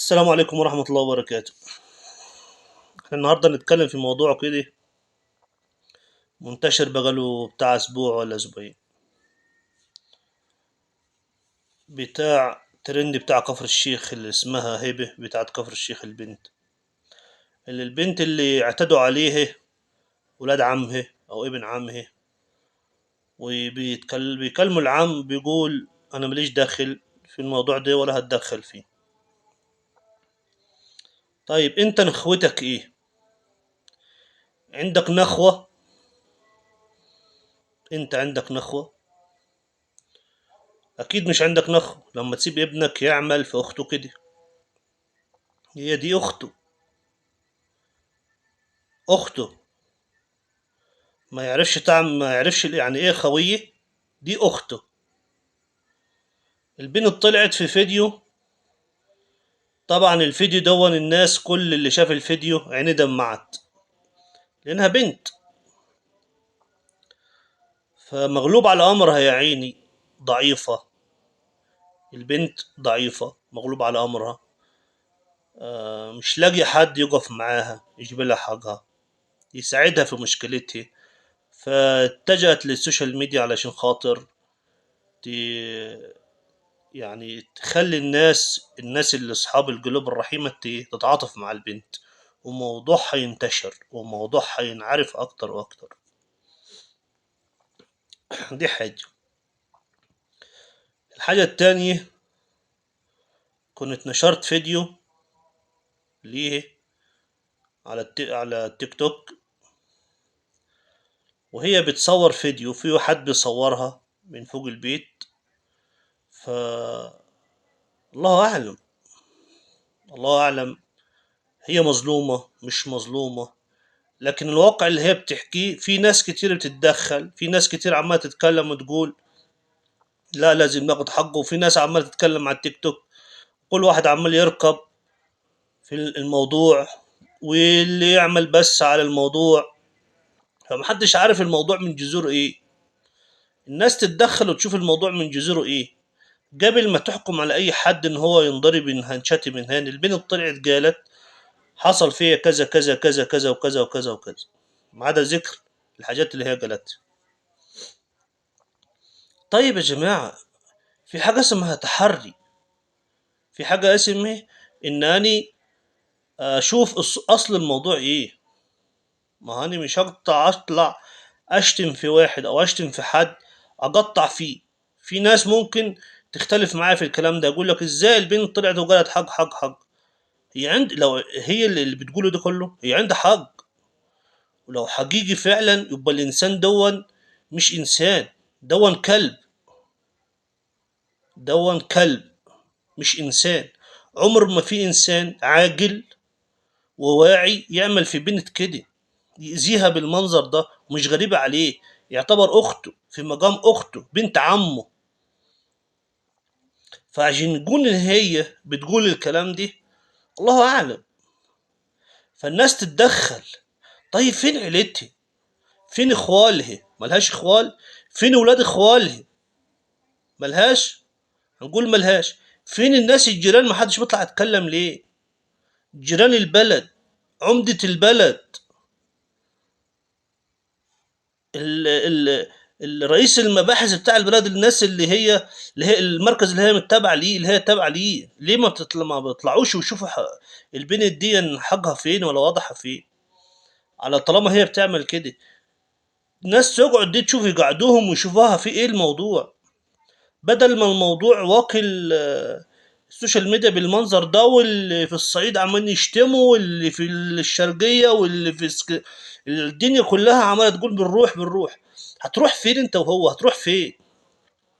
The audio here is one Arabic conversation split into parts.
السلام عليكم ورحمة الله وبركاته. احنا النهاردة نتكلم في موضوع كده منتشر بقاله بتاع أسبوع ولا أسبوعين، بتاع ترند بتاع كفر الشيخ اللي اسمها هبة بتاعت كفر الشيخ. البنت اللي اعتدوا عليه ولاد عمه أو ابن عمه، وبيكلموا العم بيقول أنا ماليش داخل في الموضوع ده ولا هتدخل فيه. طيب أنت نخوتك إيه؟ عندك نخوة؟ أنت عندك نخوة؟ أكيد مش عندك نخوة لما تسيب ابنك يعمل في أخته كده. هي دي أخته، أخته ما يعرفش يعني إيه خوية. دي أخته. البنت طلعت في فيديو. طبعا الفيديو دون الناس كل اللي شاف الفيديو عينيه دمعت، لأنها بنت فمغلوب على أمرها يا عيني. ضعيفة. البنت ضعيفة مغلوب على أمرها. مش لاقي حد يقف معاها يجيب لها حقها يساعدها في مشكلتها، فاتجهت للسوشيال ميديا علشان خاطر يعني تخلي الناس اللي اصحاب القلوب الرحيمة تتعاطف مع البنت، وموضوعها ينتشر وموضوعها ينعرف اكتر واكتر. دي حاجة. الحاجة التانية، كنت نشرت فيديو ليه على التيك توك، وهي بتصور فيديو في حد بيصورها من فوق البيت. ف الله اعلم، الله اعلم هي مظلومة مش مظلومة. لكن الواقع اللي هي بتحكيه، في ناس كتير بتتدخل، في ناس كتير عمالة تتكلم وتقول لا لازم ناخد حقه، وفي ناس عمالة تتكلم على التيك توك. كل واحد عمال يركب في الموضوع، واللي يعمل بس على الموضوع، فمحدش عارف الموضوع من جذوره ايه. الناس تتدخل وتشوف الموضوع من جذوره ايه قبل ما تحكم على اي حد ان هو ينضرب من هنشتي من هان. البنت طلعت قالت حصل فيا كذا كذا كذا كذا وكذا وكذا وكذا، ما عدا ذكر الحاجات اللي هي قالتها. طيب يا جماعة، في حاجة اسمها تحري، في حاجة اسمها ان اني اشوف اصل الموضوع ايه. ما هاني مش هقطع اطلع اشتم في واحد او اشتم في حد اقطع فيه. في ناس ممكن تختلف معايا في الكلام ده، اقول لك ازاي البنت طلعت وقالت حق حق حق. هي عند لو هي اللي بتقوله ده كله هي عندها حق، ولو حقيقي فعلا يبقى الانسان دون مش انسان، دون كلب. دون كلب مش انسان. عمر ما في انسان عاقل وواعي يعمل في بنت كده، يأذيها بالمنظر ده، ومش غريبة عليه. يعتبر أخته، في مقام أخته بنت عمه. فعشان نقول إن هي بتقول الكلام دي، الله أعلم. فالناس تتدخل. طيب فين عيلتها؟ فين إخوالها؟ ملهاش إخوال؟ فين ولاد إخوالها؟ ملهاش؟ هنقول ملهاش. فين الناس الجيران؟ محدش بيطلع يتكلم ليه؟ جيران البلد، عمدة البلد، ال ال الرئيس المباحث بتاع البلد، الناس اللي هي المركز اللي هي متابعه ليه، اللي هي تابعه ليه، ليه ما بيطلعوش ويشوفوا البنت دي حقها فين ولا واضحه فين؟ على طالما هي بتعمل كده، ناس تقعد دي تشوف يقعدوهم ويشوفوها في ايه الموضوع، بدل ما الموضوع واكل السوشيال ميديا بالمنظر ده. واللي في الصعيد عمالين يشتموا، واللي في الشرقية، واللي في الدنيا كلها عمالة تقول بنروح بنروح. هتروح فين انت وهو؟ هتروح فين؟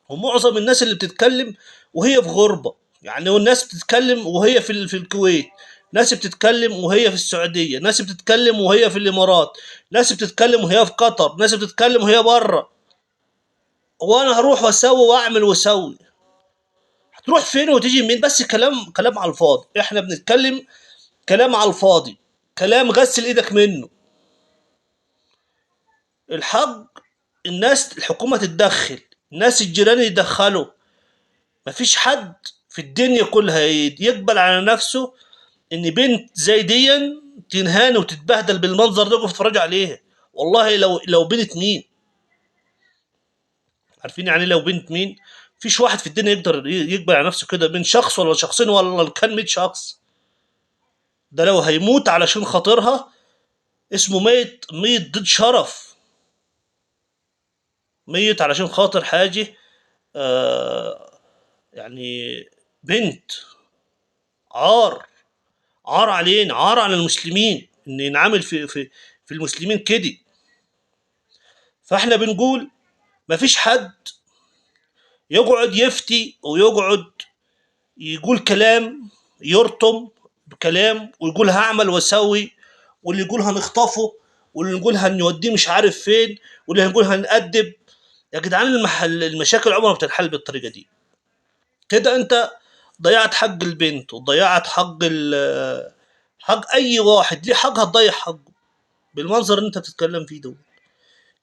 ومعظم الناس اللي بتتكلم وهي في غربة. يعني والناس بتتكلم وهي في الكويت، ناس بتتكلم وهي في السعودية، ناس بتتكلم وهي في الإمارات، ناس بتتكلم وهي في قطر، ناس بتتكلم وهي بره. وانا هروح واسوي واعمل واسوي؟ هتروح فين وتيجي منين؟ بس كلام كلام على الفاضي. احنا بنتكلم كلام على الفاضي، كلام غسل ايدك منه. الحق، الناس الحكومة تتدخل، الناس الجيران يدخلوا. مفيش حد في الدنيا كلها يقبل على نفسه ان بنت زي دي تنهان وتتبهدل بالمنظر ده وقف تتفرج عليها؟ والله لو بنت مين؟ عارفين يعني لو بنت مين؟ فيش واحد في الدنيا يقدر يقبل على نفسه كده، من شخص ولا شخصين ولا كان 100 شخص. ده لو هيموت علشان خاطرها اسمه ميت، ميت ضد شرف، ميت علشان خاطر حاجة. آه يعني بنت، عار، عار علينا، عار على المسلمين ان ينعمل في المسلمين كده. فاحنا بنقول مفيش حد يقعد يفتي ويقعد يقول كلام، يرطم بكلام ويقول هعمل واسوي، واللي يقول هنخطفه، واللي يقول هنوديه مش عارف فين، واللي يقول هنأدب. يا جدعان المشاكل عمرها ما بتنحل بالطريقه دي. كده انت ضيعت حق البنت وضيعت حق اي واحد ليه حق، هتضيع حقه بالمنظر اللي انت بتتكلم فيه ده.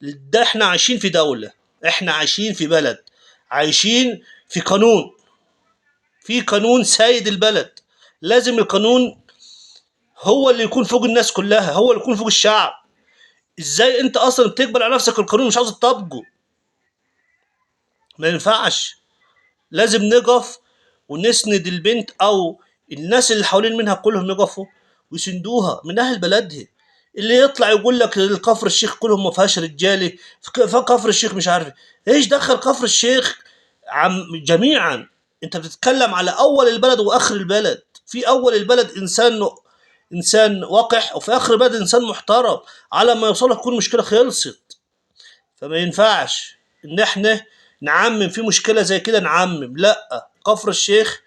ده احنا عايشين في دولة، احنا عايشين في بلد، عايشين في قانون، في قانون سايد البلد. لازم القانون هو اللي يكون فوق الناس كلها، هو اللي يكون فوق الشعب. ازاي انت اصلا بتقبل على نفسك القانون مش عاوز تطبقه؟ ما ينفعش. لازم نقف ونسند البنت او الناس اللي حوالين منها كلهم يقفوا ويسندوها من اهل بلدها. اللي يطلع يقول لك الكفر الشيخ كلهم ما فيهاش رجاله، فكفر الشيخ مش عارف ايش دخل كفر الشيخ جميعا. انت بتتكلم على اول البلد واخر البلد. في اول البلد انسان وقح، وفي اخر البلد انسان محترم. على ما يوصلك تكون مشكله خلصت. فما ينفعش ان احنا نعمم في مشكله زي كده، نعمم لا. كفر الشيخ،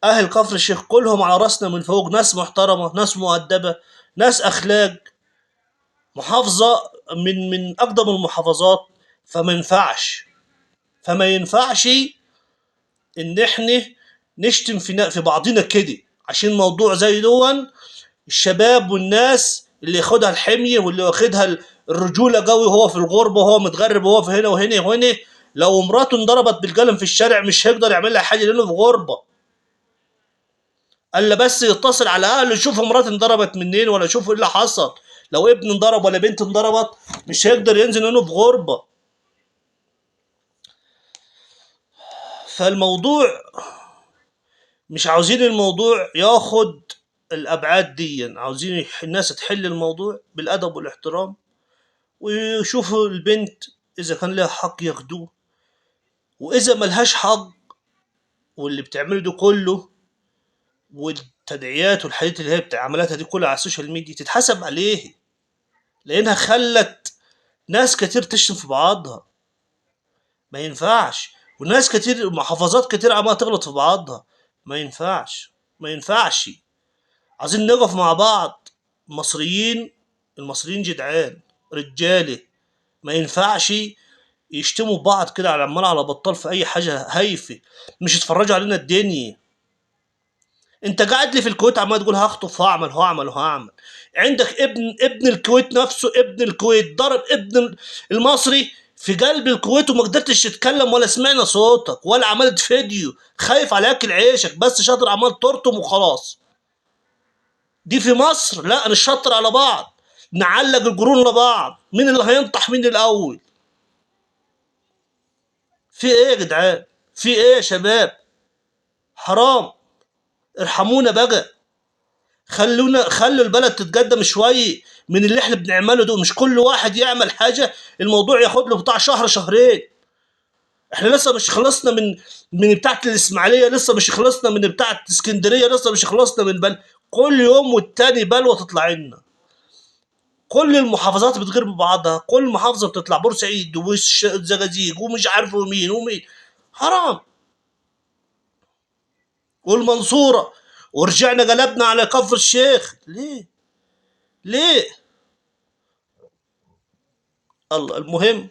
اهل كفر الشيخ كلهم على راسنا من فوق، ناس محترمه، ناس مؤدبه، ناس اخلاق، محافظه من اقدم المحافظات. فما ينفعش، فما ينفعش ان احنا نشتم في بعضنا كده عشان موضوع زي دون. الشباب والناس اللي ياخدها الحمية واللي واخدها الرجولة قوي وهو في الغربة وهو متغرب وهو في هنا وهنا وهنا، لو مراته انضربت بالقلم في الشارع مش هيقدر يعمل لها حاجة لأنه في غربة. الا بس يتصل على اهله يشوف مراته انضربت منين ولا يشوف ايه اللي حصل. لو ابن انضرب ولا بنت انضربت مش هيقدر ينزل لأنه في غربة. فالموضوع مش عاوزين الموضوع ياخد الأبعاد دي، عاوزين الناس تحل الموضوع بالأدب والاحترام، ويشوفوا البنت إذا كان لها حق ياخدوه، وإذا ملهاش حق واللي بتعمله ده كله والتدعيات والحاجات اللي هي عملتها دي كلها على السوشيال ميديا تتحسب عليه. لأنها خلت ناس كتير تشتم في بعضها. ما ينفعش. وناس كتير، محافظات كتير عمالة تغلط في بعضها. ما ينفعش، ما ينفعش. عايزين نقف مع بعض مصريين. المصريين جدعان، رجاله. ما ينفعش يشتموا بعض كده على عمال على بطال في اي حاجه هايفه. مش يتفرجوا علينا الدنيا. انت قاعد لي في الكويت عمال تقول هخطف هعمل هعمل هعمل. عندك ابن الكويت نفسه، ابن الكويت ضرب ابن المصري في قلب الكويت وما قدرتش تتكلم ولا سمعنا صوتك ولا عملت فيديو. خايف على اكل عيشك بس شاطر عمال ترطم وخلاص. دي في مصر لا، نشطر على بعض، نعلق القرون لبعض، مين اللي هينطح مين الاول. في ايه يا جدعان؟ في ايه يا شباب؟ حرام. ارحمونا بقى. خلوا البلد تتقدم شويه من اللي احنا بنعمله ده. مش كل واحد يعمل حاجه الموضوع ياخد له بتاع شهر شهرين. احنا لسه مش خلصنا من بتاعه الاسماعيليه، لسه مش خلصنا من بتاعه اسكندريه، لسه مش خلصنا من كل يوم والتاني بلوه تطلع لنا. كل المحافظات بتغير ببعضها، كل محافظه بتطلع بورسعيد والزقازيق ومش عارف مين ومين. حرام. والمنصوره. ورجعنا قلبنا على كفر الشيخ ليه؟ ليه؟ الله. المهم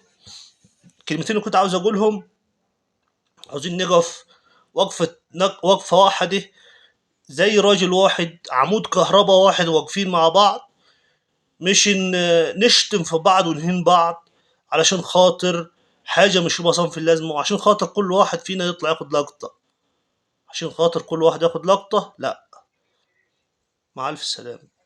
الكلمتين اللي كنت عاوز اقولهم، عاوزين نقف وقفه واحده، زي راجل واحد، عمود كهرباء واحد، واقفين مع بعض. مش نشتم في بعض ونهين بعض علشان خاطر حاجه مش مصان في اللازمه، وعشان خاطر كل واحد فينا يطلع ياخد لقطه. عشان خاطر كل واحد ياخد لقطة، لا. مع ألف سلامة.